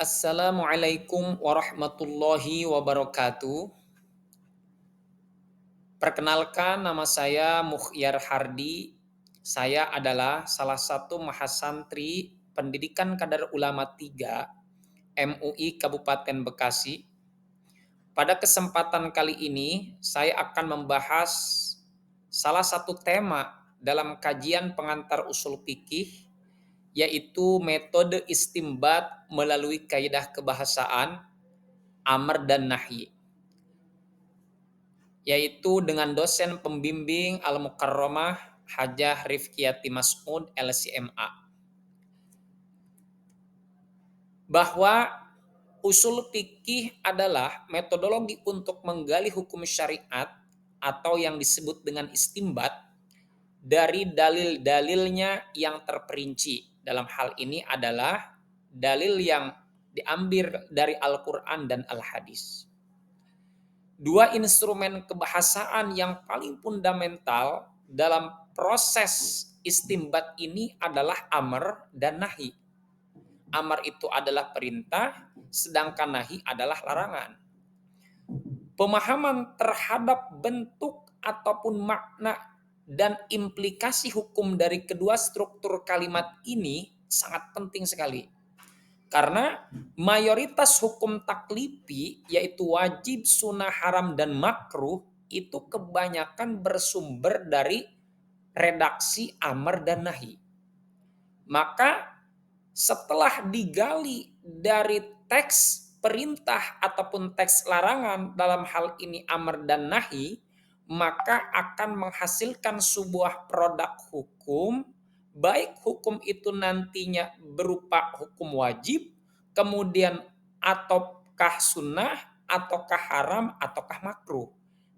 Assalamualaikum warahmatullahi wabarakatuh. Perkenalkan, nama saya Mukhyar Hardi. Saya adalah salah satu mahasantri Pendidikan Kadar Ulama 3 MUI Kabupaten Bekasi. Pada kesempatan kali ini, saya akan membahas salah satu tema dalam kajian pengantar usul fikih, yaitu metode istimbat melalui kaidah kebahasaan, amr dan nahi, yaitu dengan dosen pembimbing Al-Mukarramah Hajah Rifkiyati Mas'ud LCMA, bahwa usul fikih adalah metodologi untuk menggali hukum syariat atau yang disebut dengan istimbat dari dalil-dalilnya yang terperinci. Dalam hal ini adalah dalil yang diambil dari Al-Quran dan Al-Hadis. Dua instrumen kebahasaan yang paling fundamental dalam proses istimbat ini adalah amr dan nahi. Amr itu adalah perintah, sedangkan nahi adalah larangan. Pemahaman terhadap bentuk ataupun makna dan implikasi hukum dari kedua struktur kalimat ini sangat penting sekali. Karena mayoritas hukum taklifi, yaitu wajib, sunnah, haram, dan makruh, itu kebanyakan bersumber dari redaksi amr dan nahi. Maka setelah digali dari teks perintah ataupun teks larangan, dalam hal ini amr dan nahi, maka akan menghasilkan sebuah produk hukum, baik hukum itu nantinya berupa hukum wajib, kemudian ataukah sunnah, ataukah haram, ataukah makruh.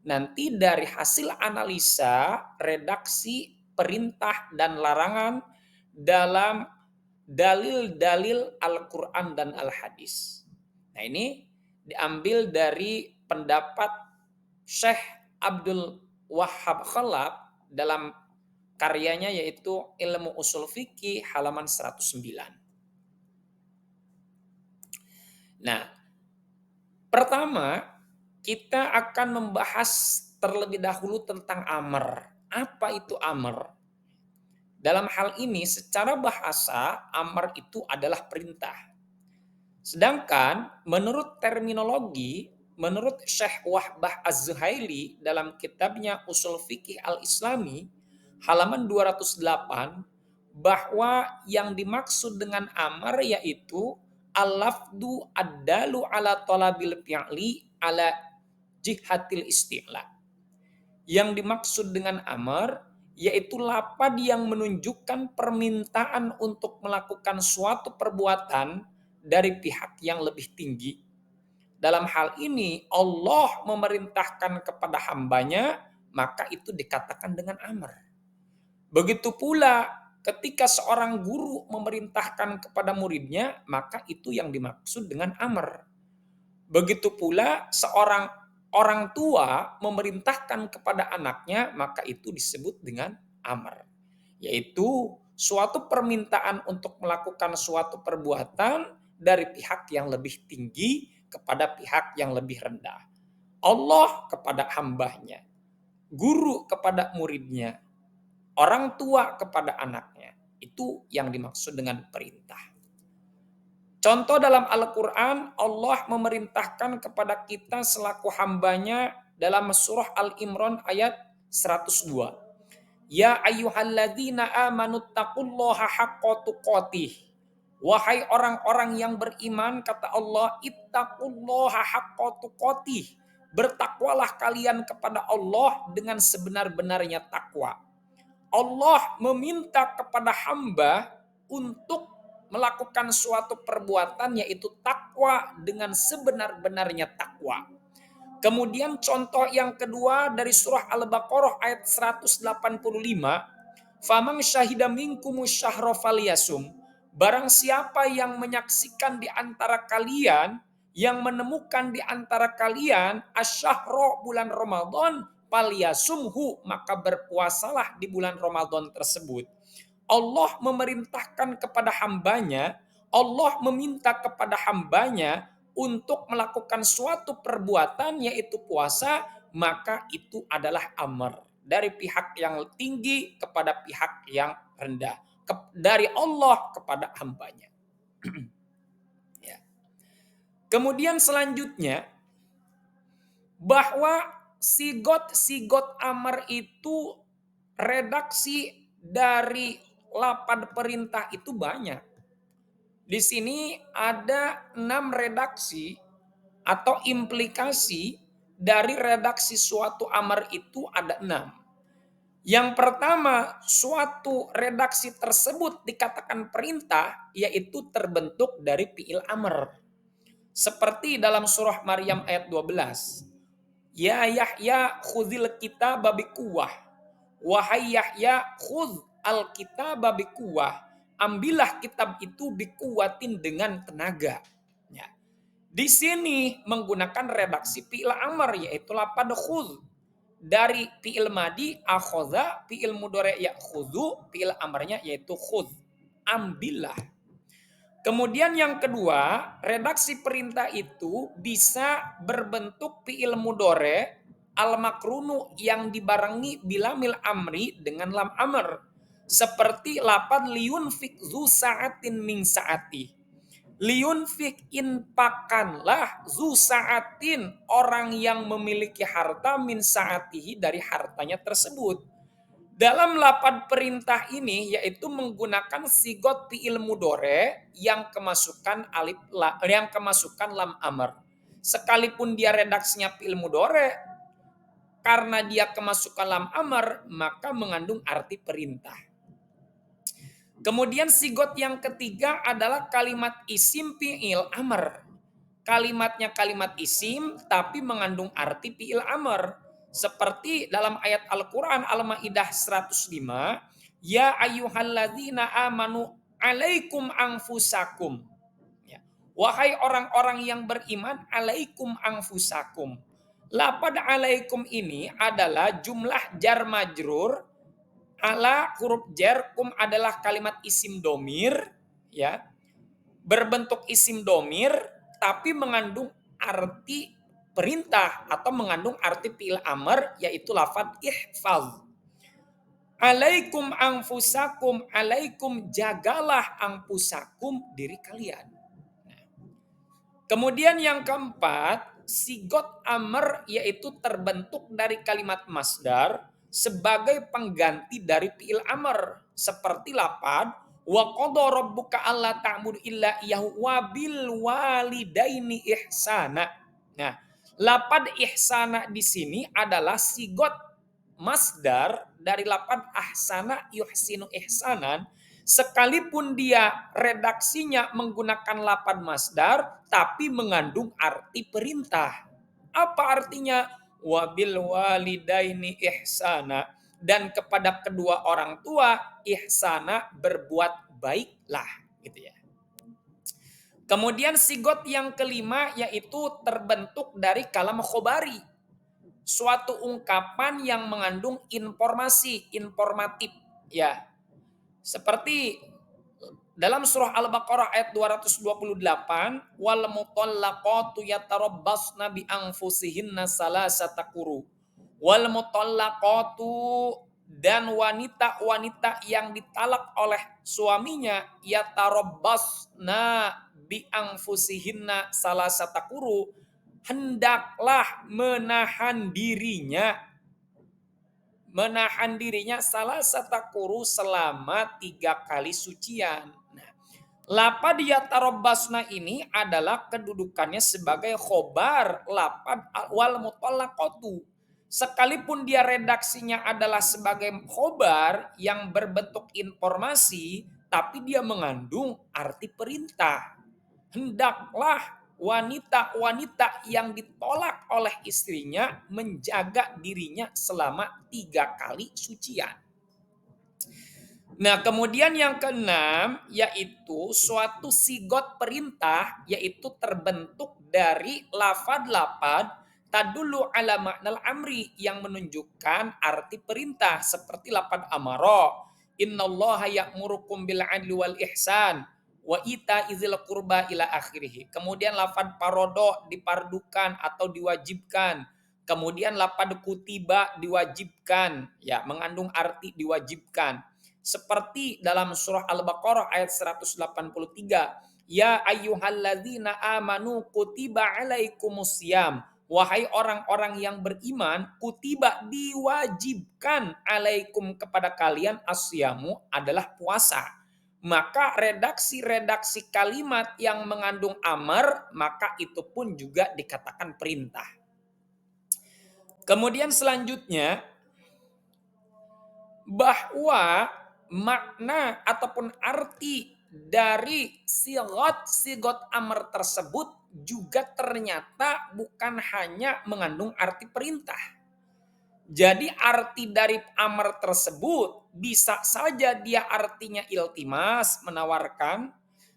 Nanti dari hasil analisa redaksi perintah dan larangan dalam dalil-dalil Al-Quran dan Al-Hadis. Nah, ini diambil dari pendapat Syekh Abdul Wahhab Khalaf dalam karyanya, yaitu Ilmu Usul Fikih halaman 109. Nah, pertama kita akan membahas terlebih dahulu tentang amr. Apa itu amr? Dalam hal ini secara bahasa amr itu adalah perintah. Sedangkan menurut terminologi, menurut Syekh Wahbah Az-Zuhaili dalam kitabnya Usul Fikih Al-Islami halaman 208, bahwa yang dimaksud dengan amar yaitu al-lafdu ad-dalu ala talabil fi'li ala jihatil isti'la. Yang dimaksud dengan amar yaitu lapad yang menunjukkan permintaan untuk melakukan suatu perbuatan dari pihak yang lebih tinggi. Dalam hal ini Allah memerintahkan kepada hambanya, maka itu dikatakan dengan amr. Begitu pula ketika seorang guru memerintahkan kepada muridnya, maka itu yang dimaksud dengan amr. Begitu pula seorang orang tua memerintahkan kepada anaknya, maka itu disebut dengan amr. Yaitu suatu permintaan untuk melakukan suatu perbuatan dari pihak yang lebih tinggi kepada pihak yang lebih rendah. Allah kepada hambanya, guru kepada muridnya, orang tua kepada anaknya. Itu yang dimaksud dengan perintah. Contoh dalam Al-Quran, Allah memerintahkan kepada kita selaku hambanya dalam surah Al-Imran ayat 102. Ya ayyuhalladzina amanu taqullaha haqqa tuqatih. Wahai orang-orang yang beriman, kata Allah, ittaqullaha haqqa tuqatih. Bertakwalah kalian kepada Allah dengan sebenar-benarnya takwa. Allah meminta kepada hamba untuk melakukan suatu perbuatan, yaitu takwa dengan sebenar-benarnya takwa. Kemudian contoh yang kedua dari surah Al-Baqarah ayat 185, faman syahida minkumus syahra falyasum. Barang siapa yang menyaksikan di antara kalian, yang menemukan di antara kalian asyahra, bulan Ramadan, falyasumhu, maka berpuasalah di bulan Ramadan tersebut. Allah memerintahkan kepada hambanya, Allah meminta kepada hambanya untuk melakukan suatu perbuatan yaitu puasa, maka itu adalah amr. Dari pihak yang tinggi kepada pihak yang rendah. Dari Allah kepada hambanya. Ya. Kemudian selanjutnya, bahwa sigot-sigot amr itu redaksi dari lapad perintah itu banyak. Di sini ada 6 redaksi atau implikasi dari redaksi suatu amar itu ada 6. Yang pertama, suatu redaksi tersebut dikatakan perintah, yaitu terbentuk dari fi'il amr. Seperti dalam surah Maryam ayat 12. Ya Yahya khudhil kitaba biquwwah. Wahai Yahya khudh al kitaba biquwwah. Ambillah kitab itu bikuwatin dengan tenaga. Ya. Di sini menggunakan redaksi fi'il amr yaitu lapad khudh. Dari fi'il madi akhadha, fi'il mudhari ya'khudhu, fi'il amrnya yaitu khudh. Ambillah. Kemudian yang kedua, redaksi perintah itu bisa berbentuk fi'il mudhari al-makrunu yang dibarengi bilamil amri dengan lam amr. Seperti lapad liyunfik zu sa'atin min sa'ati. Liyunfik inpakanlah zu sa'atin orang yang memiliki harta min sa'atihi dari hartanya tersebut. Dalam lapad perintah ini yaitu menggunakan sigot fi'il mudhari yang kemasukan lam amr. Sekalipun dia redaksinya fi'il mudhari, karena dia kemasukan lam amr maka mengandung arti perintah. Kemudian sigot yang ketiga adalah kalimat isim fi'il amr. Kalimatnya kalimat isim tapi mengandung arti fi'il amr. Seperti dalam ayat Al-Quran Al-Ma'idah 105. Ya ayyuhalladzina amanu alaikum anfusakum. Ya. Wahai orang-orang yang beriman alaikum anfusakum. Lapad alaikum ini adalah jumlah jar majrur. Ala huruf jar, kum adalah kalimat isim domir, ya, berbentuk isim domir, tapi mengandung arti perintah atau mengandung arti fi'il amr, yaitu lafadz ihfaz. Alaikum anfusakum, alaikum jagalah anfusakum diri kalian. Kemudian yang keempat, sigot amr yaitu terbentuk dari kalimat masdar sebagai pengganti dari fi'il amr seperti lapad wa qada rabbuka alla ta'budu illa iyyahu wa bil walidaini ihsana. Nah, lapad ihsana di sini adalah sigot masdar dari lapad ahsana yuhsinu ihsanan, sekalipun dia redaksinya menggunakan lapad masdar tapi mengandung arti perintah. Apa artinya? Wabil walidaini ihsana, dan kepada kedua orang tua ihsana berbuat baiklah, gitu ya. Kemudian sigot yang kelima yaitu terbentuk dari kalam khobari, suatu ungkapan yang mengandung informasi, informatif, ya. Seperti dalam surah Al-Baqarah ayat 228, wal mutallaqatu yatarabbasna bi anfusihinna salasata quru. Wal mutallaqatu, dan wanita-wanita yang ditalak oleh suaminya yatarabbasna bi anfusihinna salasata quru, hendaklah menahan dirinya salah satakuru selama 3 kali sucian. Nah, lapad yatarabbasna ini adalah kedudukannya sebagai khobar lapad wal mutallaqatu. Sekalipun dia redaksinya adalah sebagai khobar yang berbentuk informasi, tapi dia mengandung arti perintah. Hendaklah wanita-wanita yang ditolak oleh istrinya menjaga dirinya selama 3 kali sucian. Nah, kemudian yang keenam yaitu suatu sigot perintah yaitu terbentuk dari lafad-lafad tadullu ala ma'nal amri yang menunjukkan arti perintah seperti lafad amara, innallaha ya'murukum bil 'adli wal ihsan wa ita izil qurba ila akhirih. Kemudian lafad parodo dipardukan atau diwajibkan. Kemudian lafad kutiba diwajibkan, ya, mengandung arti diwajibkan. Seperti dalam surah Al-Baqarah ayat 183, ya ayyuhalladzina amanu kutiba alaikumusiyam. Wahai orang-orang yang beriman, kutiba diwajibkan alaikum kepada kalian asyamu adalah puasa. Maka redaksi-redaksi kalimat yang mengandung amar, maka itu pun juga dikatakan perintah. Kemudian selanjutnya, bahwa makna ataupun arti dari sigot amar tersebut juga ternyata bukan hanya mengandung arti perintah. Jadi arti dari amar tersebut bisa saja dia artinya iltimas, menawarkan,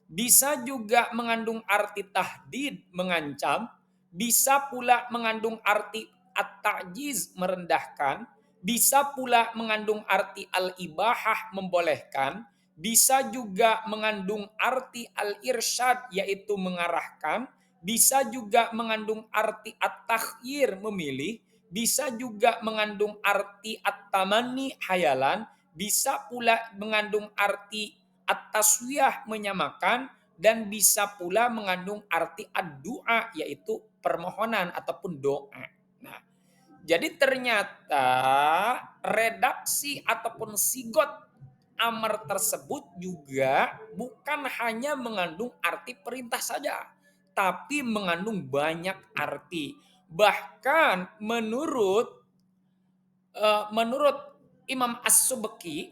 bisa juga mengandung arti tahdid, mengancam, bisa pula mengandung arti at-ta'jiz, merendahkan, bisa pula mengandung arti al-ibahah, membolehkan, bisa juga mengandung arti al-irsyad, yaitu mengarahkan, bisa juga mengandung arti at-takhyir, memilih, bisa juga mengandung arti at-tamanni, hayalan, bisa pula mengandung arti at-taswiyah, menyamakan, dan bisa pula mengandung arti ad-du'a, yaitu permohonan ataupun doa. Nah, jadi ternyata redaksi ataupun sigot amar tersebut juga bukan hanya mengandung arti perintah saja, tapi mengandung banyak arti. Bahkan menurut Imam As-Subki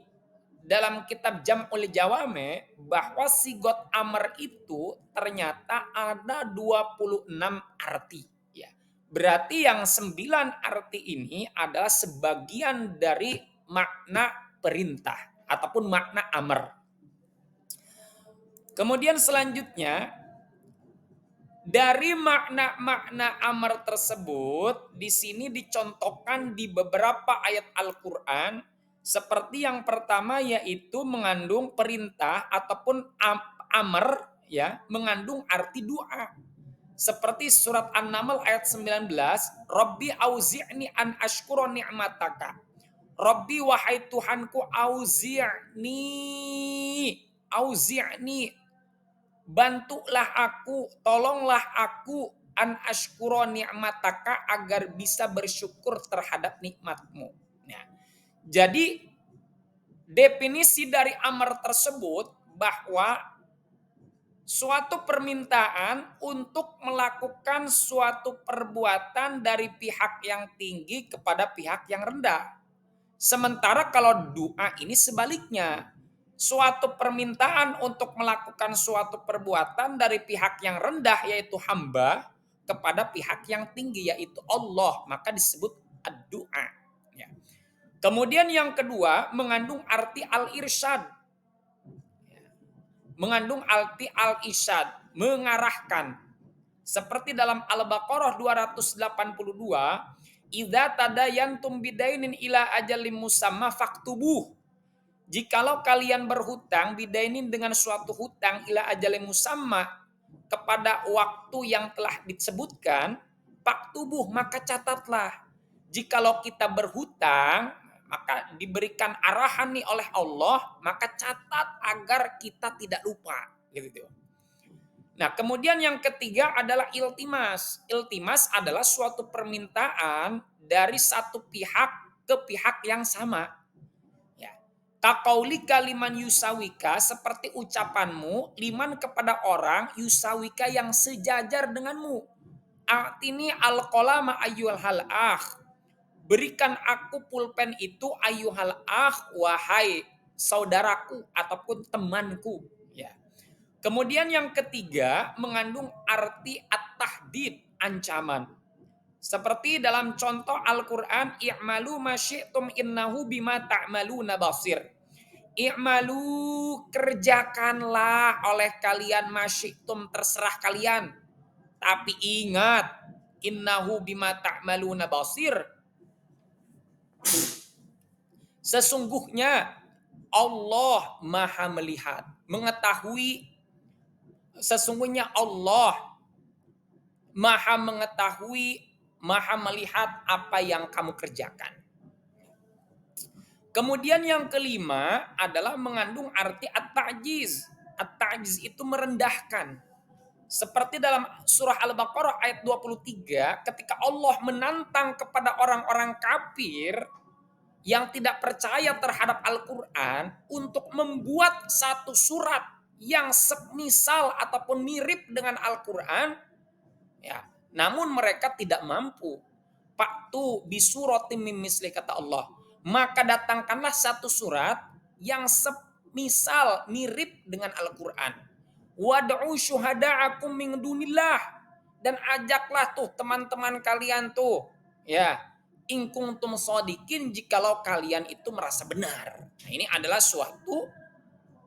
dalam kitab Jam'ul Jawame, bahwa sigot amar itu ternyata ada 26 arti. Ya. Berarti yang 9 arti ini adalah sebagian dari makna perintah ataupun makna amar. Kemudian selanjutnya, dari makna-makna amar tersebut di sini dicontohkan di beberapa ayat Al-Qur'an, seperti yang pertama yaitu mengandung perintah ataupun amar, ya, mengandung arti doa. Seperti surat An-Naml ayat 19, Rabbi auzi'ni an ashkura ni'mataka. Rabbi, wahai Tuhanku, auzi'ni, bantulah aku, tolonglah aku, an ashkura ni'mataka, agar bisa bersyukur terhadap nikmatmu. Nah, jadi definisi dari amar tersebut bahwa suatu permintaan untuk melakukan suatu perbuatan dari pihak yang tinggi kepada pihak yang rendah. Sementara kalau doa ini sebaliknya, suatu permintaan untuk melakukan suatu perbuatan dari pihak yang rendah yaitu hamba kepada pihak yang tinggi yaitu Allah, maka disebut doa. Ya. Kemudian yang kedua mengandung arti al-irsyad, mengandung arti al-irsyad, mengarahkan. Seperti dalam Al-Baqarah 282, idza tadayantum bidainin ila ajalim musamma faktubuh. Jikalau kalian berhutang bidainin dengan suatu hutang ila ajalim musamma, kepada waktu yang telah disebutkan, faktubuh, maka catatlah. Jikalau kita berhutang, maka diberikan arahan nih oleh Allah, maka catat agar kita tidak lupa, gitu. Nah, kemudian yang ketiga adalah iltimas. Iltimas adalah suatu permintaan dari satu pihak ke pihak yang sama. Ya. Kaqaulika liman yusawika, seperti ucapanmu liman kepada orang yusawika yang sejajar denganmu. Atini al-qalama ayyuhal akh. Berikan aku pulpen itu ayyuhal akh, wahai saudaraku ataupun temanku. Ya. Kemudian yang ketiga mengandung arti at-tahdid, ancaman. Seperti dalam contoh Al-Qur'an, i'malu ma syi'tum innahu bima ta'maluna basir. I'malu, kerjakanlah oleh kalian ma syi'tum, terserah kalian. Tapi ingat, innahu bima ta'maluna basir. Sesungguhnya Allah Maha melihat, mengetahui Sesungguhnya Allah Maha mengetahui, Maha melihat apa yang kamu kerjakan. Kemudian yang kelima adalah mengandung arti at-ta'jiz. At-ta'jiz itu merendahkan. Seperti dalam surah Al-Baqarah ayat 23, ketika Allah menantang kepada orang-orang kafir yang tidak percaya terhadap Al-Quran untuk membuat satu surat yang semisal ataupun mirip dengan Al-Quran, ya, namun mereka tidak mampu. Faktu bisuratim mim misli, kata Allah. Maka datangkanlah satu surat yang semisal mirip dengan Al-Quran. Wad'u syuhada'akum min dunillah, dan ajaklah tuh teman-teman kalian tuh, ya, in kuntum shodikin, jikalau kalian itu merasa benar. Nah, ini adalah suatu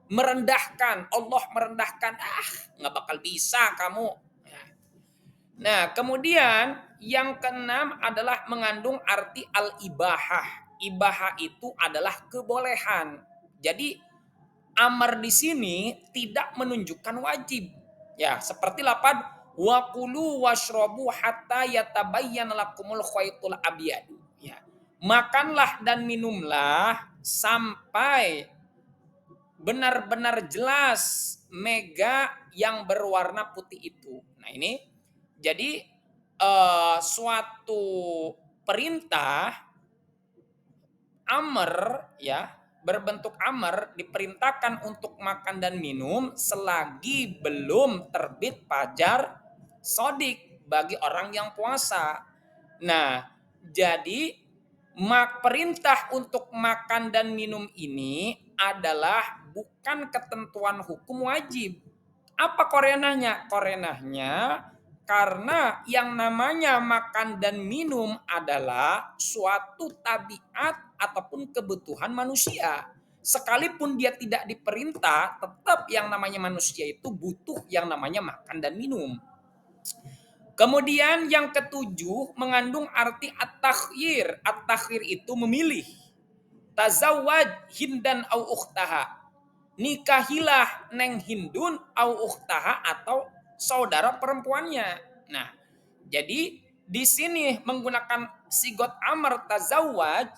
merendahkan. Allah merendahkan, nggak bakal bisa kamu. Nah, kemudian yang keenam adalah mengandung arti al-ibahah. Ibahah itu adalah kebolehan. Jadi amar di sini tidak menunjukkan wajib. Ya, seperti lapad wa kulu washrabu hatta yatabayyana lakumul khaytul abyad. Ya. Makanlah dan minumlah sampai benar-benar jelas mega yang berwarna putih itu. Nah, ini jadi suatu perintah amr, ya, berbentuk amr, diperintahkan untuk makan dan minum selagi belum terbit fajar sodik bagi orang yang puasa. Nah, jadi perintah untuk makan dan minum ini adalah bukan ketentuan hukum wajib. Apa korenahnya? Korenahnya karena yang namanya makan dan minum adalah suatu tabiat ataupun kebutuhan manusia. Sekalipun dia tidak diperintah, tetap yang namanya manusia itu butuh yang namanya makan dan minum. Kemudian yang ketujuh mengandung arti at-takhyir. At-takhyir itu memilih. Tazawwaj hindan au ukhtaha. Nikahilah neng hindun au ukhtaha, atau saudara perempuannya. Nah, jadi di sini menggunakan sigot amr tazawwaj,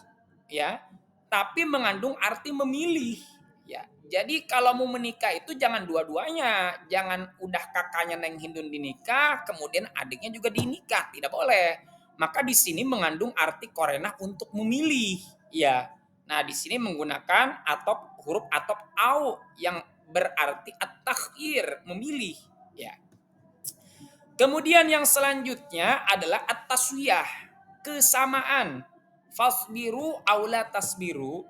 ya, tapi mengandung arti memilih, ya. Jadi kalau mau menikah itu jangan dua-duanya, jangan udah kakaknya neng hindun dinikah kemudian adiknya juga dinikah, tidak boleh. Maka di sini mengandung arti korenah untuk memilih, ya. Nah, di sini menggunakan atop, huruf atop au yang berarti at-takhyir, memilih, ya. Kemudian yang selanjutnya adalah at-taswiyah, kesamaan. Fasbiru aula tasbiru,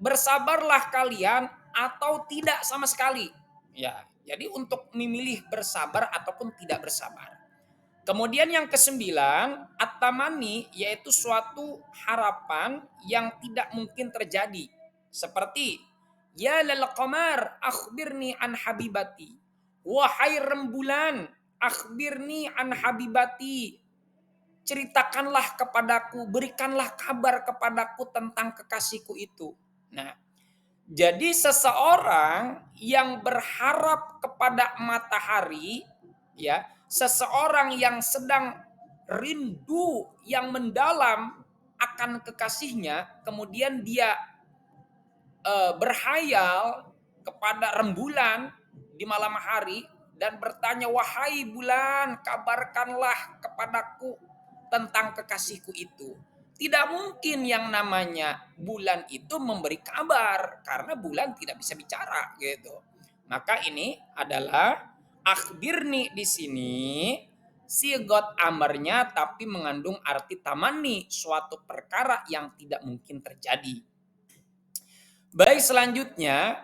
bersabarlah kalian atau tidak sama sekali. Ya, jadi untuk memilih bersabar ataupun tidak bersabar. Kemudian yang kesembilan, at-tamani, yaitu suatu harapan yang tidak mungkin terjadi. Seperti, ya lal qamar akhbirni an habibati. Wahai rembulan, akhbirni an habibati. Ceritakanlah kepadaku, berikanlah kabar kepadaku tentang kekasihku itu. Nah, jadi seseorang yang berharap kepada matahari, ya, seseorang yang sedang rindu yang mendalam akan kekasihnya, kemudian dia berhayal kepada rembulan di malam hari dan bertanya, wahai bulan, kabarkanlah kepadaku tentang kekasihku itu. Tidak mungkin yang namanya bulan itu memberi kabar karena bulan tidak bisa bicara, gitu. Maka ini adalah akhbirni di sini sigot amarnya tapi mengandung arti tamani, suatu perkara yang tidak mungkin terjadi. Baik, selanjutnya,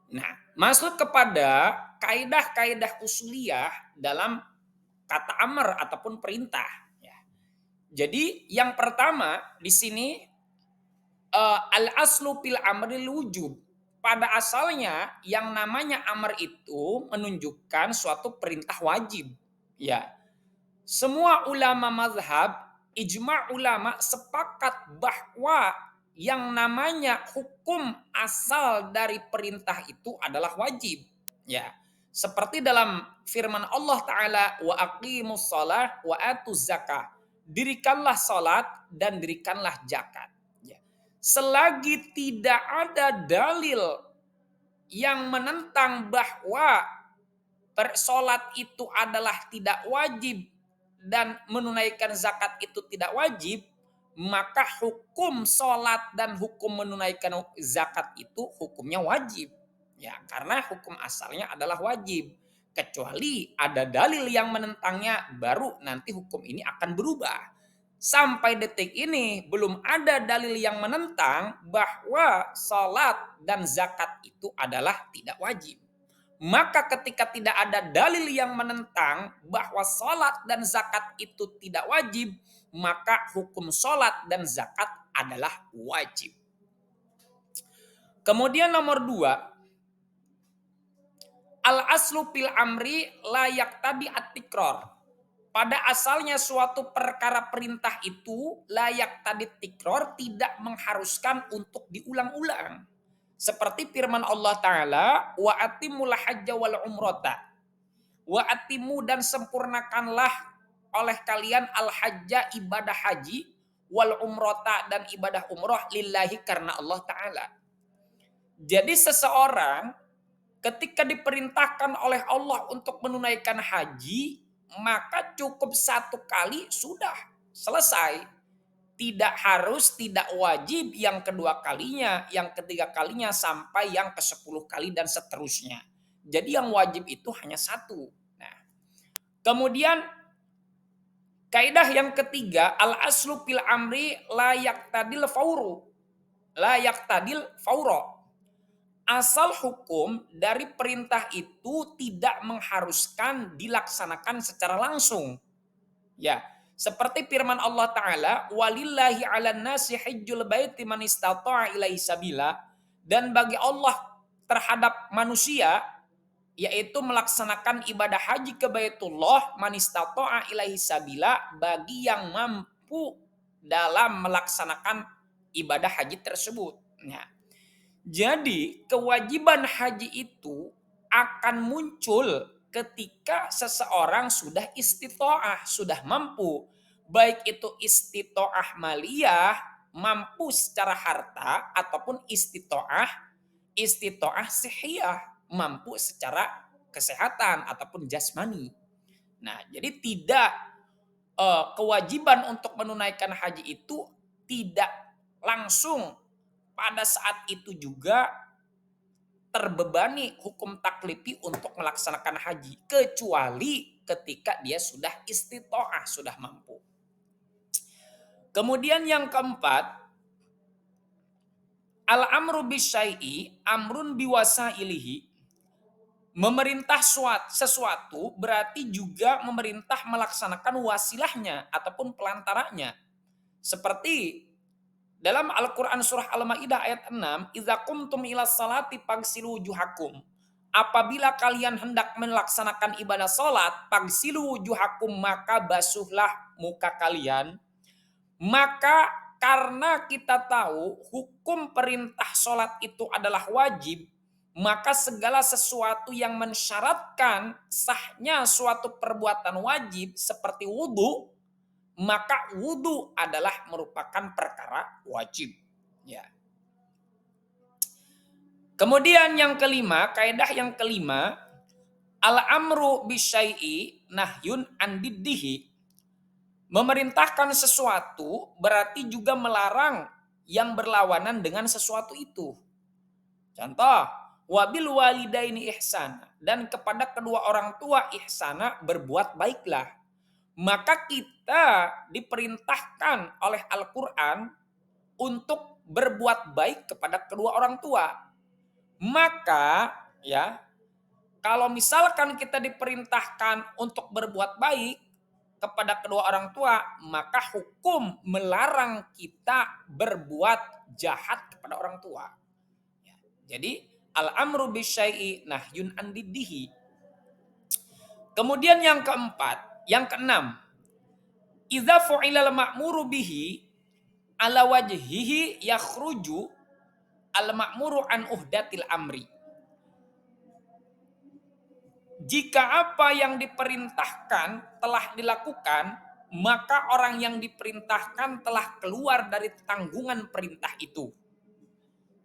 nah, masuk kepada kaidah-kaidah usuliyah dalam kata amr ataupun perintah. Ya. Jadi yang pertama di sini al aslu fil amril wujub. Pada asalnya yang namanya amr itu menunjukkan suatu perintah wajib. Ya. Semua ulama mazhab, ijma' ulama sepakat bahwa yang namanya hukum asal dari perintah itu adalah wajib. Ya, seperti dalam firman Allah Ta'ala, wa aqimus shalah wa atuz zakah. Dirikanlah salat dan dirikanlah zakat. Ya. Selagi tidak ada dalil yang menentang bahwa salat itu adalah tidak wajib dan menunaikan zakat itu tidak wajib, maka hukum sholat dan hukum menunaikan zakat itu hukumnya wajib. Ya, karena hukum asalnya adalah wajib. Kecuali ada dalil yang menentangnya, baru nanti hukum ini akan berubah. Sampai detik ini belum ada dalil yang menentang bahwa sholat dan zakat itu adalah tidak wajib. Maka ketika tidak ada dalil yang menentang bahwa sholat dan zakat itu tidak wajib, maka hukum sholat dan zakat adalah wajib. Kemudian nomor 2, al-aslu fil amri layak tadi at-tikror. Pada asalnya suatu perkara perintah itu layak tadi tikror, tidak mengharuskan untuk diulang-ulang. Seperti firman Allah Ta'ala, wa atimul hajja wal umrata. Wa atimu dan sempurnakanlah oleh kalian al hajja ibadah haji wal umrota dan ibadah umroh lillahi karena Allah Ta'ala. Jadi seseorang ketika diperintahkan oleh Allah untuk menunaikan haji, maka cukup satu kali sudah selesai. Tidak harus, tidak wajib yang kedua kalinya, yang ketiga kalinya, sampai yang ke-10 kali dan seterusnya. Jadi yang wajib itu hanya satu. Nah, kemudian kaidah yang ketiga, al-aslu fil amri layak tadil fauru. Layak tadil fauro. Asal hukum dari perintah itu tidak mengharuskan dilaksanakan secara langsung. Ya, seperti firman Allah Ta'ala, walillahi 'alan nasi hajjul baiti man istata'a ilaihi sabila, dan bagi Allah terhadap manusia yaitu melaksanakan ibadah haji ke Baitullah man istata'a ilaihi sabila, bagi yang mampu dalam melaksanakan ibadah haji tersebut. Nah, jadi kewajiban haji itu akan muncul ketika seseorang sudah istitoah, sudah mampu. Baik itu istitoah maliyah, mampu secara harta, ataupun istitoah sihiyah, mampu secara kesehatan ataupun jasmani. Nah, jadi tidak kewajiban untuk menunaikan haji itu tidak langsung pada saat itu juga terbebani hukum taklifi untuk melaksanakan haji, kecuali ketika dia sudah istitoah, sudah mampu. Kemudian yang keempat, al-amru bisyai'i amrun biwasailihi. Memerintah sesuatu berarti juga memerintah melaksanakan wasilahnya ataupun pelantaranya. Seperti dalam Al-Quran surah Al-Ma'idah ayat 6, "Idza qumtum ila salati fagsilu wujuhakum." Apabila kalian hendak melaksanakan ibadah salat, fagsilu wujuhakum, maka basuhlah muka kalian. Maka karena kita tahu hukum perintah salat itu adalah wajib, maka segala sesuatu yang mensyaratkan sahnya suatu perbuatan wajib seperti wudhu, maka wudhu adalah merupakan perkara wajib. Ya. Kemudian yang kelima, kaidah yang kelima, al-amru bisyai'i nahyun an diddihi. Memerintahkan sesuatu berarti juga melarang yang berlawanan dengan sesuatu itu. Contoh, wabil walidaini ihsana, dan kepada kedua orang tua ihsana, berbuat baiklah. Maka kita diperintahkan oleh Al-Quran untuk berbuat baik kepada kedua orang tua. Maka ya, kalau misalkan kita diperintahkan untuk berbuat baik kepada kedua orang tua, maka hukum melarang kita berbuat jahat kepada orang tua. Jadi al-amru bisyai'i nahyun an diddihi. Kemudian yang keempat, yang keenam, idza fu'ilal ma'muru bihi ala wajhihi yakhruju al-ma'muru an uhdatil amri. Jika apa yang diperintahkan telah dilakukan, maka orang yang diperintahkan telah keluar dari tanggungan perintah itu.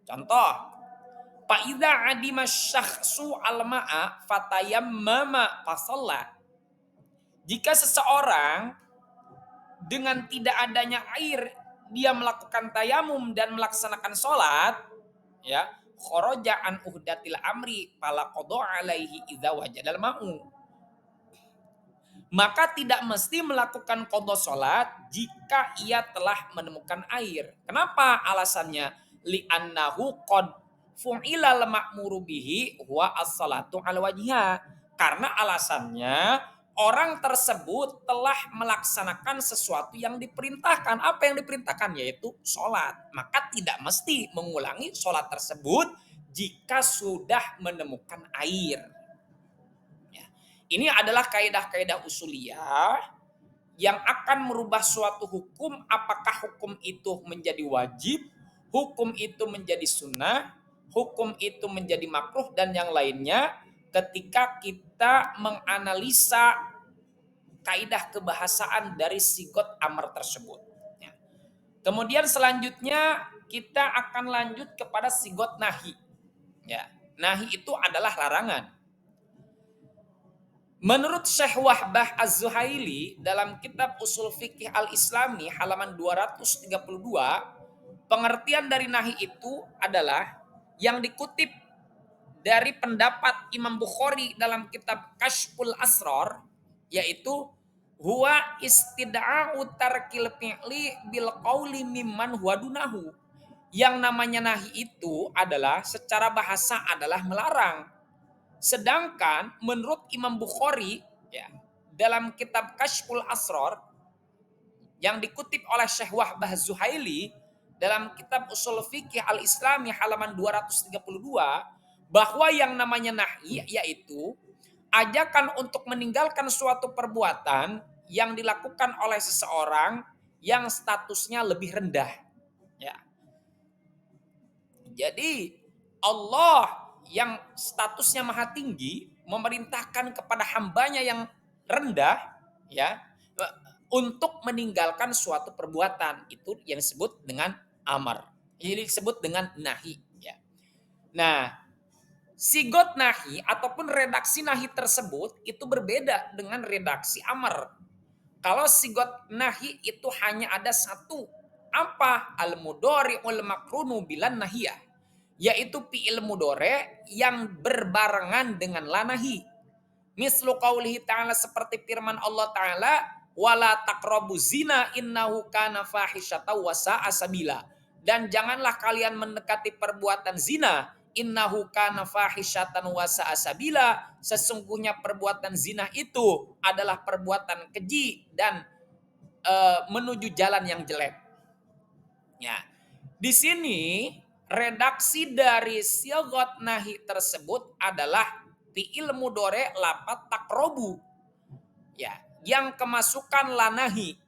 Contoh, fa'idza adima syakhsu al-ma'a fatayammama fasalla. Jika seseorang dengan tidak adanya air dia melakukan tayamum dan melaksanakan sholat, ya, kharaja an uhdatil amri fala qada alaihi idza wajadal ma'u. Maka tidak mesti melakukan qada sholat jika ia telah menemukan air. Kenapa? Alasannya li'annahu qad fu'ila al-ma'muru bihi huwa as-salatu ala wajhiha. Karena alasannya orang tersebut telah melaksanakan sesuatu yang diperintahkan. Apa yang diperintahkan? Yaitu sholat. Maka tidak mesti mengulangi sholat tersebut jika sudah menemukan air. Ya. Ini adalah kaidah-kaidah usuliyah yang akan merubah suatu hukum, apakah hukum itu menjadi wajib, hukum itu menjadi sunnah, hukum itu menjadi makruh, dan yang lainnya ketika kita menganalisa kaidah kebahasaan dari sigot amr tersebut. Ya. Kemudian selanjutnya kita akan lanjut kepada sigot nahi. Ya. Nahi itu adalah larangan. Menurut Syekh Wahbah Az-Zuhaili dalam kitab Usul Fikih Al-Islami halaman 232, pengertian dari nahi itu adalah yang dikutip dari pendapat Imam Bukhari dalam kitab Kashful Asrar, yaitu huwa istida'u tarkil fi'li bil qawli mimman huwa dunahu. Yang namanya nahi itu adalah secara bahasa adalah melarang. Sedangkan menurut Imam Bukhari, ya, dalam kitab Kashful Asrar yang dikutip oleh Syekh Wahbah Zuhaili dalam kitab Usul Fikih Al-Islami halaman 232, bahwa yang namanya nahi yaitu ajakan untuk meninggalkan suatu perbuatan yang dilakukan oleh seseorang yang statusnya lebih rendah. Ya. Jadi Allah yang statusnya maha tinggi memerintahkan kepada hambanya yang rendah, ya, untuk meninggalkan suatu perbuatan, itu yang disebut dengan amar. Ini disebut dengan nahi, ya. Nah, sigot nahi ataupun redaksi nahi tersebut itu berbeda dengan redaksi amar. Kalau sigot nahi itu hanya ada satu, apa? Al-mudhari'ul makrunu bilan nahiyah, yaitu fi'il mudhari yang berbarengan dengan la nahi. Mislu qaulihi ta'ala, seperti firman Allah Ta'ala, wala taqrabuz zina innahu kana fahisyatan wa sa'a sabila. Dan janganlah kalian mendekati perbuatan zina, innahu kana fahisyatan wa sa'a sabila. Sesungguhnya perbuatan zina itu adalah perbuatan keji dan menuju jalan yang jelek. Ya. Di sini redaksi dari sigot nahi tersebut adalah fi'il mudhari lafadz taqrabu, ya, yang kemasukan lanahi.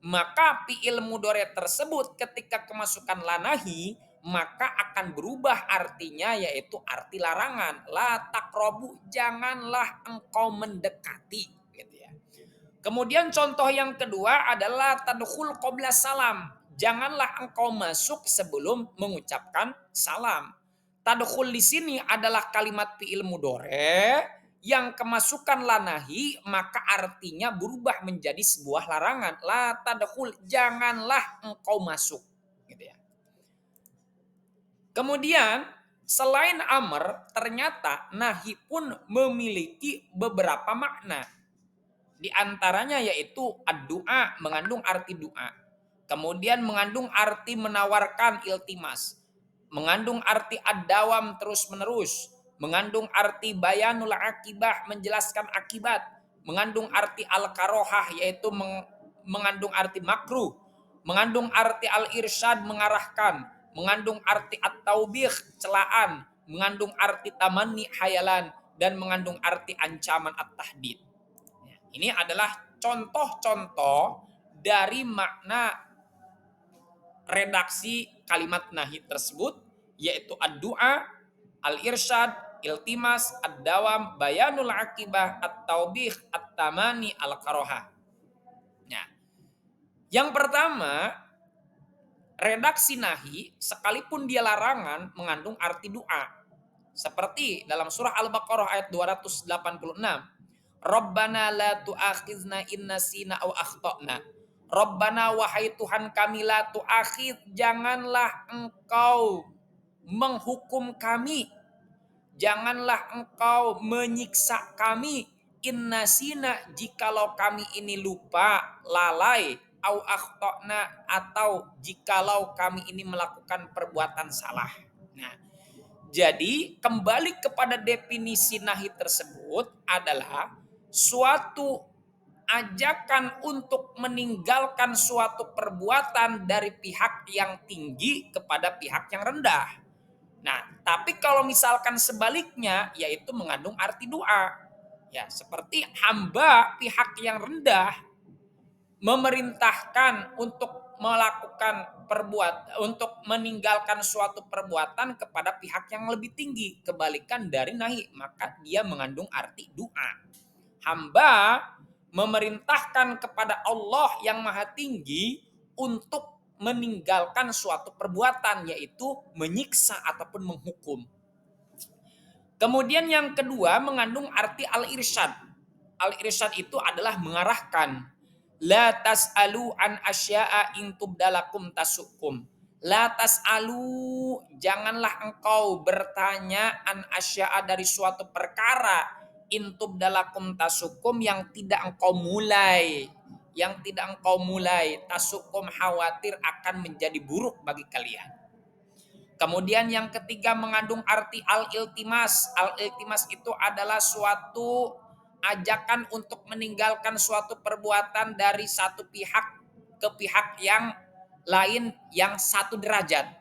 Maka fi'il mudhari tersebut ketika kemasukan lanahi maka akan berubah artinya, yaitu arti larangan. La taqrabu, janganlah engkau mendekati, gitu ya. Kemudian contoh yang kedua adalah tadkhul qabla salam. Janganlah engkau masuk sebelum mengucapkan salam. Tadkhul di sini adalah kalimat fi'il mudhari yang kemasukan lanahi, maka artinya berubah menjadi sebuah larangan. La tadkhul, janganlah engkau masuk, gitu ya. Kemudian selain amr, ternyata nahi pun memiliki beberapa makna. Di antaranya yaitu ad-du'a, mengandung arti doa. Kemudian mengandung arti menawarkan iltimas. Mengandung arti ad-dawam, terus-menerus. Mengandung arti bayanul akibah, menjelaskan akibat. Mengandung arti al-karohah, yaitu mengandung arti makruh. Mengandung arti al-irsyad, mengarahkan. Mengandung arti at-taubih, celaan. Mengandung arti tamanni, hayalan. Dan mengandung arti ancaman at-tahdid. Ini adalah contoh-contoh dari makna redaksi kalimat nahi tersebut, yaitu ad-du'a, al-irsyad, iltimas, ad-dawam, bayanul akibah, at-taubih, at-tamani, al-karohah. Nah, yang pertama, redaksi nahi sekalipun dia larangan mengandung arti doa. Seperti dalam surah Al-Baqarah ayat 286. Rabbana la tu'akhizna in nasina aw akhtana. Rabbana, wahai Tuhan kami, la tu'akhiz, janganlah engkau menghukum kami, janganlah engkau menyiksa kami, in nasina, jikalau kami ini lupa, lalai, au akhtana, atau jikalau kami ini melakukan perbuatan salah. Nah, jadi kembali kepada definisi nahi tersebut adalah suatu ajakan untuk meninggalkan suatu perbuatan dari pihak yang tinggi kepada pihak yang rendah. Nah, tapi kalau misalkan sebaliknya, yaitu mengandung arti doa. Ya, seperti hamba pihak yang rendah memerintahkan untuk melakukan untuk meninggalkan suatu perbuatan kepada pihak yang lebih tinggi, kebalikan dari nahi, maka dia mengandung arti doa. Hamba memerintahkan kepada Allah yang maha tinggi untuk meninggalkan suatu perbuatan, yaitu menyiksa ataupun menghukum. Kemudian yang kedua mengandung arti al-irsyad. Al-irsyad itu adalah mengarahkan. La tas'alu an asya'a in tubdalakum tasukum. La tas'alu, janganlah engkau bertanya an asya'a, dari suatu perkara, in tubdalakum tasukum, yang tidak engkau mulai. Yang tidak engkau mulai, tasukum, khawatir akan menjadi buruk bagi kalian. Kemudian yang ketiga mengandung arti al-iltimas. Al-iltimas itu adalah suatu ajakan untuk meninggalkan suatu perbuatan dari satu pihak ke pihak yang lain yang satu derajat.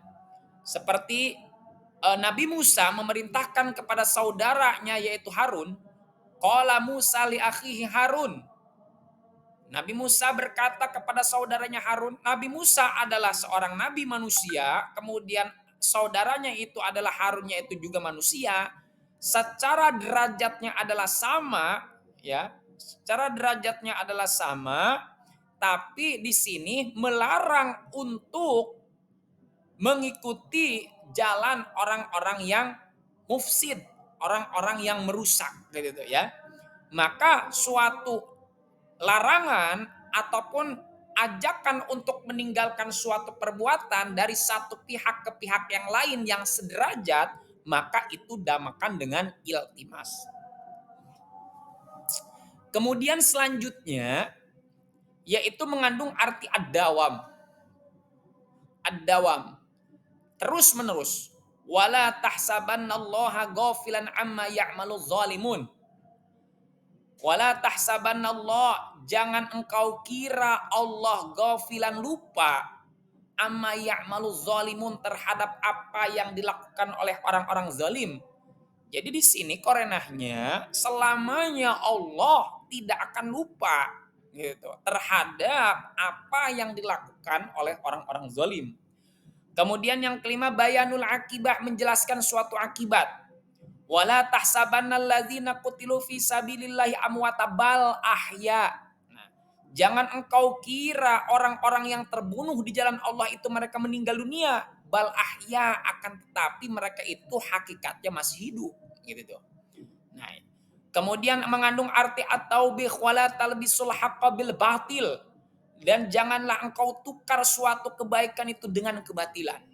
Seperti Nabi Musa memerintahkan kepada saudaranya yaitu Harun, qala Musa li akhihi Harun. Nabi Musa berkata kepada saudaranya Harun, Nabi Musa adalah seorang nabi manusia, kemudian saudaranya itu adalah Harun, yaitu juga manusia, secara derajatnya adalah sama, ya, secara derajatnya adalah sama, tapi di sini melarang untuk mengikuti jalan orang-orang yang mufsid, orang-orang yang merusak, gitu ya. Maka suatu larangan ataupun ajakan untuk meninggalkan suatu perbuatan dari satu pihak ke pihak yang lain yang sederajat, maka itu damakan dengan iltimas. Kemudian selanjutnya yaitu mengandung arti ad-dawam. Ad-dawam, terus menerus. Wala tahsabannallaha ghafilan amma ya'malul zalimun. Wala tahsabannallah, jangan engkau kira Allah ghafilan, lupa, amma ya'malu zalimun, terhadap apa yang dilakukan oleh orang-orang zalim. Jadi di sini korenahnya selamanya Allah tidak akan lupa gitu terhadap apa yang dilakukan oleh orang-orang zalim. Kemudian yang kelima bayanul akibah, menjelaskan suatu akibat. Wala tahsabannal ladzina qutilu fi sabilillahi amwata bal ahya. Nah, jangan engkau kira orang-orang yang terbunuh di jalan Allah itu mereka meninggal dunia, bal ahya, akan tetapi mereka itu hakikatnya masih hidup, gitu tuh. Nah, kemudian mengandung arti at-taubih, wala talbisul haqqa bil batil, dan janganlah engkau tukar suatu kebaikan itu dengan kebatilan.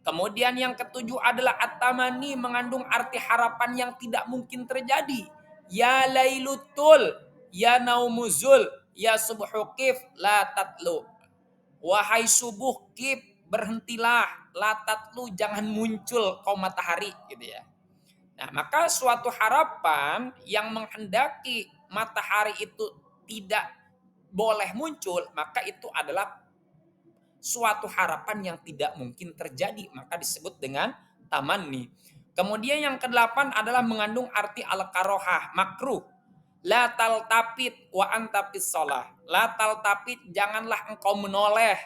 Kemudian yang ketujuh adalah at-tamani, mengandung arti harapan yang tidak mungkin terjadi. Ya lailutul, ya naumuzul, ya subuhu kif, la tatlu. Wahai subuh kif, berhentilah, la tatlu, jangan muncul kau matahari, gitu ya. Nah, maka suatu harapan yang menghendaki matahari itu tidak boleh muncul, maka itu adalah suatu harapan yang tidak mungkin terjadi, maka disebut dengan tamanni. Kemudian yang kedelapan adalah mengandung arti al-karohah, makruh. La taltapit wa antapis sholah. La taltapit, janganlah engkau menoleh.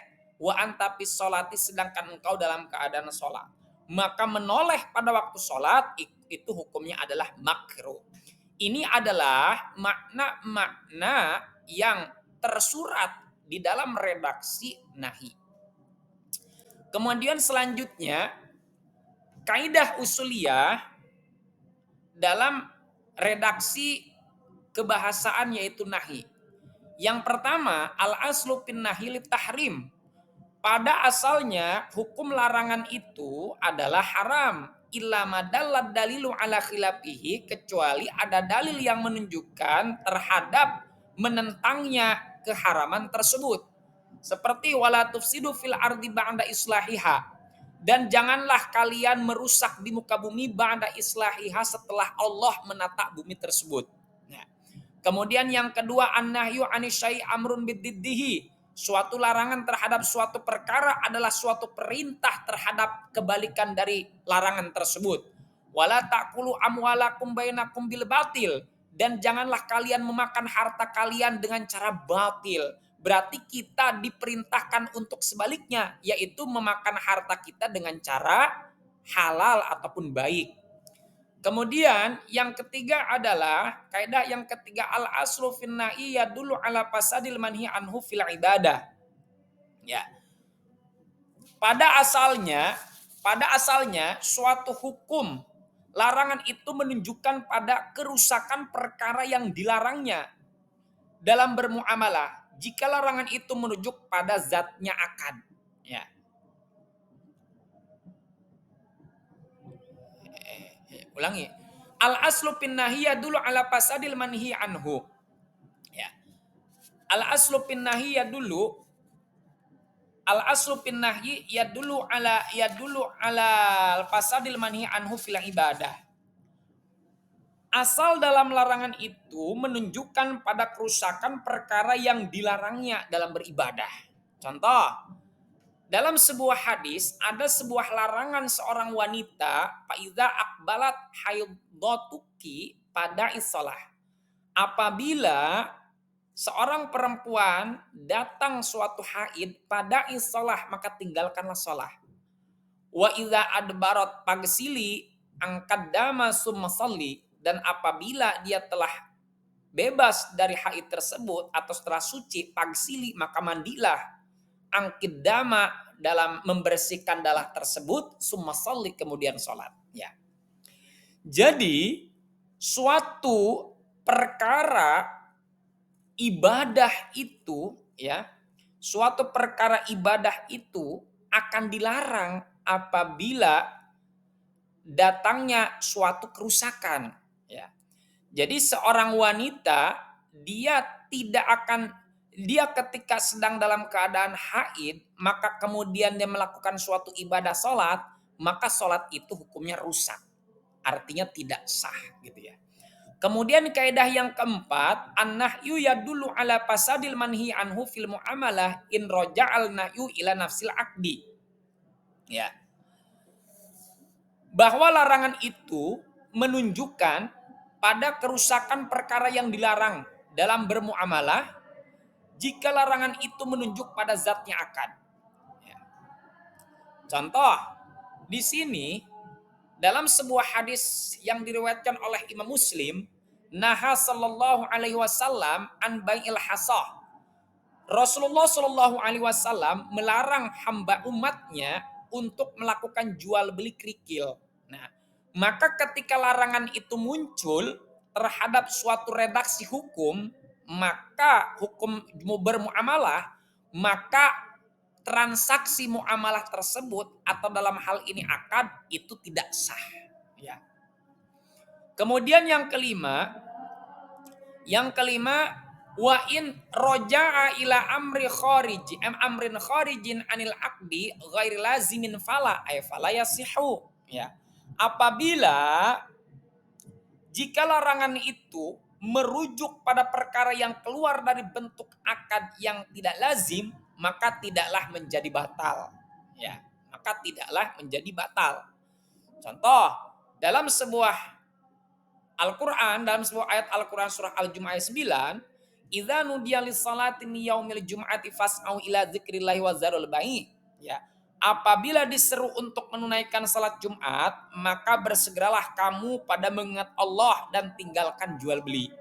wa anta fis sholati, sedangkan engkau dalam keadaan sholat. Maka menoleh pada waktu sholat itu hukumnya adalah makruh. Ini adalah makna-makna yang tersurat di dalam redaksi nahi. Kemudian selanjutnya, kaidah usuliyah dalam redaksi kebahasaan yaitu nahi. Yang pertama, al-aslu fin nahi lit tahrim. Pada asalnya hukum larangan itu adalah haram. Illa madallad dalilu ala khilafihi, kecuali ada dalil yang menunjukkan terhadap menentangnya keharaman tersebut. Seperti wala tufsidu fil ardi ba'da islahiha. Dan janganlah kalian merusak di muka bumi ba'da islahiha, setelah Allah menata bumi tersebut. Nah, kemudian yang kedua, an-nahyu anisyai amrun bididdihi. Suatu larangan terhadap suatu perkara adalah suatu perintah terhadap kebalikan dari larangan tersebut. Wala ta'kulu amwalakum bainakum bil batil. Dan janganlah kalian memakan harta kalian dengan cara batil. Berarti kita diperintahkan untuk sebaliknya, yaitu memakan harta kita dengan cara halal ataupun baik. Kemudian yang ketiga adalah kaidah yang ketiga, al aslu fin nahi yadullu ala fasadil manhi anhu fil ibadah. Ya. Pada asalnya suatu hukum larangan itu menunjukkan pada kerusakan perkara yang dilarangnya dalam bermuamalah. Jika larangan itu menunjuk pada zatnya akad. Ya. Ulangi. Al aslu fin nahiyya dulu ala fasadil manhi anhu. Ya. Al aslu fin nahiyya dulu al aslu fin nahyi yadulu ala al fasadil manhi anhu fil ibadah. Asal dalam larangan itu menunjukkan pada kerusakan perkara yang dilarangnya dalam beribadah. Contoh, dalam sebuah hadis ada sebuah larangan seorang wanita, faiza akbalat haidatuki pada isolah. Apabila seorang perempuan datang suatu haid pada isolah, maka tinggalkanlah sholat. Wa iza adbarat pagsili angkat dama summa salli. Dan apabila dia telah bebas dari haid tersebut atau setelah suci, pagsili, maka mandilah, angkid dama, dalam membersihkan darah tersebut, summa salli, kemudian sholat. Ya. Jadi suatu perkara ibadah itu, ya, suatu perkara ibadah itu akan dilarang apabila datangnya suatu kerusakan. Ya. Jadi seorang wanita dia ketika sedang dalam keadaan haid, maka kemudian dia melakukan suatu ibadah sholat, maka sholat itu hukumnya rusak. Artinya tidak sah gitu ya. Kemudian kaidah yang keempat, an-nahyu yadullu ala fasadil manhi anhu fil muamalah in raja'al nahyu ila nafsil aqdi. Ya. Bahwa larangan itu menunjukkan pada kerusakan perkara yang dilarang dalam bermuamalah jika larangan itu menunjuk pada zatnya akad. Ya. Contoh, di sini dalam sebuah hadis yang diriwayatkan oleh Imam Muslim, naha sallallahu alaihi wasallam an bai'il hasah. Rasulullah sallallahu alaihi wasallam melarang hamba umatnya untuk melakukan jual beli kerikil. Nah, maka ketika larangan itu muncul terhadap suatu redaksi hukum, maka hukum bermuamalah, maka transaksi muamalah tersebut atau dalam hal ini akad itu tidak sah. Ya. Kemudian yang kelima, wa in roja'a ila amrin kharijin anil aqdi ghairi lazimin fala yasihu. Ya. Apabila jika larangan itu merujuk pada perkara yang keluar dari bentuk akad yang tidak lazim, maka tidaklah menjadi batal. Ya, maka tidaklah menjadi batal. Contoh, dalam sebuah Al-Quran, dalam sebuah ayat Al-Quran surah Al-Jumu'ah ayat 9, idza nudiya lis-salati min yaumil jum'ati fas'au ila dzikrillahi wa dzarul bai'. Ya. Apabila diseru untuk menunaikan salat Jumat, maka bersegeralah kamu pada mengingat Allah dan tinggalkan jual beli.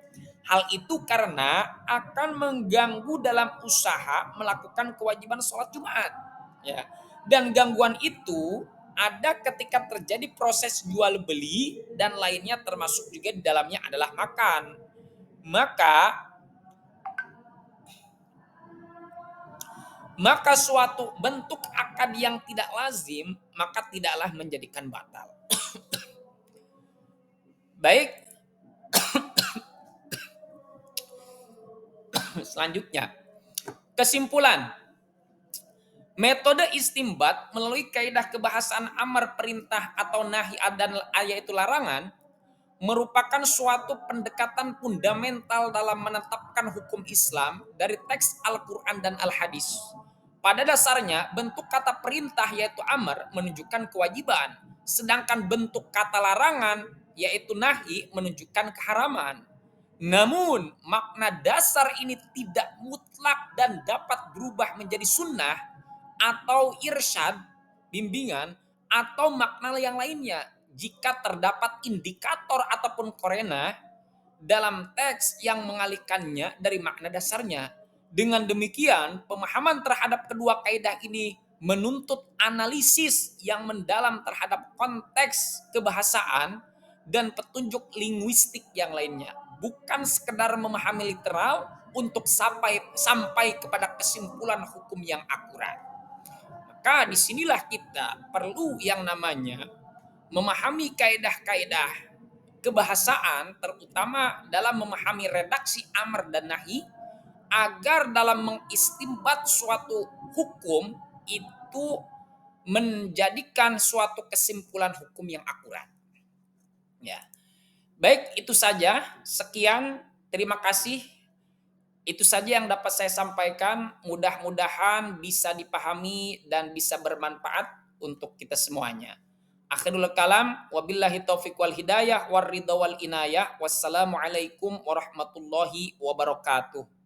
Hal itu karena akan mengganggu dalam usaha melakukan kewajiban salat Jumat. Ya. Dan gangguan itu ada ketika terjadi proses jual beli dan lainnya termasuk juga di dalamnya adalah makan. Maka suatu bentuk akad yang tidak lazim maka tidaklah menjadikan batal. Baik, selanjutnya kesimpulan. Metode istimbat melalui kaidah kebahasaan amar perintah atau nahi dan yaitu larangan merupakan suatu pendekatan fundamental dalam menetapkan hukum Islam dari teks Al-Quran dan Al-Hadis. Pada dasarnya, bentuk kata perintah yaitu amar menunjukkan kewajiban, sedangkan bentuk kata larangan yaitu nahi menunjukkan keharaman. Namun, makna dasar ini tidak mutlak dan dapat berubah menjadi sunnah atau irsyad, bimbingan, atau makna yang lainnya jika terdapat indikator ataupun korena dalam teks yang mengalihkannya dari makna dasarnya. Dengan demikian, pemahaman terhadap kedua kaidah ini menuntut analisis yang mendalam terhadap konteks kebahasaan dan petunjuk linguistik yang lainnya. Bukan sekedar memahami literal untuk sampai kepada kesimpulan hukum yang akurat. Maka disinilah kita perlu yang namanya memahami kaidah-kaidah kebahasaan, terutama dalam memahami redaksi amar dan nahi, agar dalam mengistimbat suatu hukum itu menjadikan suatu kesimpulan hukum yang akurat. Ya. Baik, itu saja. Sekian, terima kasih. Itu saja yang dapat saya sampaikan. Mudah-mudahan bisa dipahami dan bisa bermanfaat untuk kita semuanya. Akhirul kalam, wabillahi taufiq wal hidayah, war ridha wal inayah. Wassalamualaikum warahmatullahi wabarakatuh.